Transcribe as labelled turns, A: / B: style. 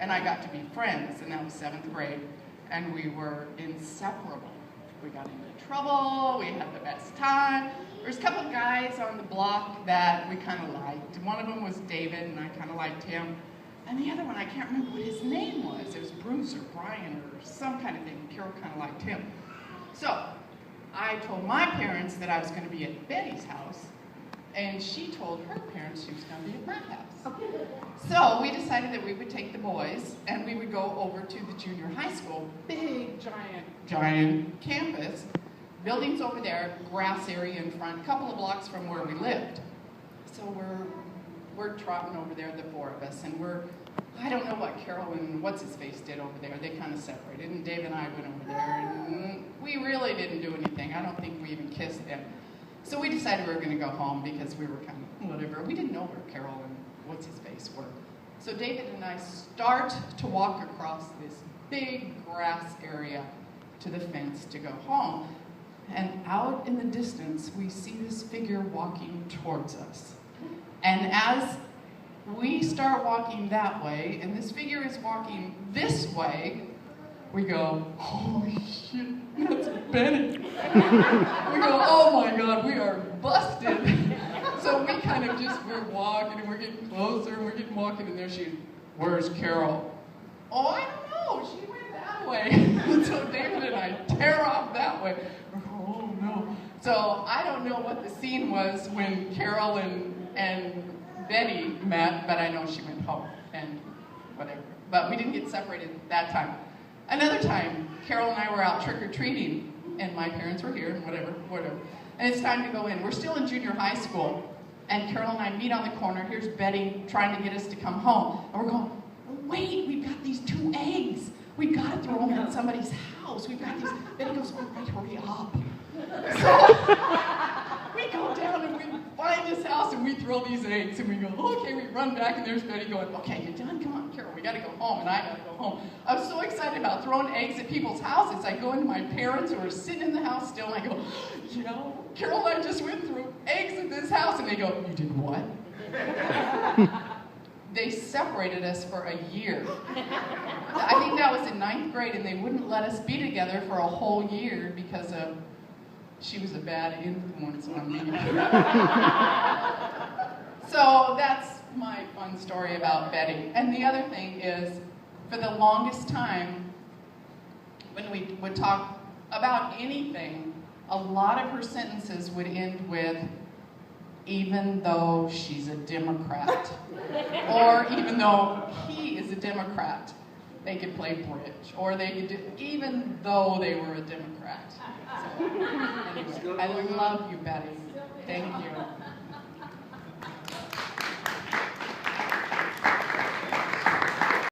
A: and I got to be friends, and that was 7th grade, and we were inseparable. We got into trouble, we had the best time. There was a couple of guys on the block that we kind of liked. One of them was David, and I kind of liked him. And the other one, I can't remember what his name was. It was Bruce or Brian or some kind of thing. Carol kind of liked him. So I told my parents that I was going to be at Betty's house, and she told her parents she was going to be at my house. So we decided that we would take the boys, and we would go over to the junior high school, big, giant campus, buildings over there, grass area in front, a couple of blocks from where we lived. So we're trotting over there, the 4 of us, and I don't know what Carol and what's-his-face did over there. They kind of separated, and Dave and I went over there, and we really didn't do anything. I don't think we even kissed them. So we decided we were going to go home because we were kind of whatever. We didn't know where Carol and what's-his-face were. So David and I start to walk across this big grass area to the fence to go home. And out in the distance, we see this figure walking towards us. And as we start walking that way, and this figure is walking this way, we go, holy shit, that's Bette. We go, oh my God, we are busted. So we kind of we're walking, and we're getting closer, and we're getting walking, and there she, where's Carol? Oh, I don't know, she went that way. So David and I tear off that way. We're going, oh no. So I don't know what the scene was when Carol and Betty met, but I know she went home and whatever. But we didn't get separated that time. Another time, Carol and I were out trick-or-treating, and my parents were here, and whatever. And it's time to go in. We're still in junior high school, and Carol and I meet on the corner. Here's Betty trying to get us to come home. And we're going, wait, we've got these 2 eggs. We've got to throw them at somebody's house. We've got these. Betty goes, all right, hurry up. So we go down and we find this house and we throw these eggs and we go, okay, we run back and there's Betty going, okay, you done? Come on, Carol, we got to go home, and I got to go home. I was so excited about throwing eggs at people's houses. I go into my parents who are sitting in the house still, and I go, you know, Carol and I just went through eggs at this house, and they go, you did what? They separated us for a year. I think that was in 9th grade, and they wouldn't let us be together for a whole year because of she was a bad influence on me. So that's my fun story about Betty. And the other thing is, for the longest time, when we would talk about anything, a lot of her sentences would end with, even though she's a Democrat, or even though he is a Democrat. They could play bridge, or they could do, even though they were a Democrat. So, anyway, I love you, Betty. Thank you.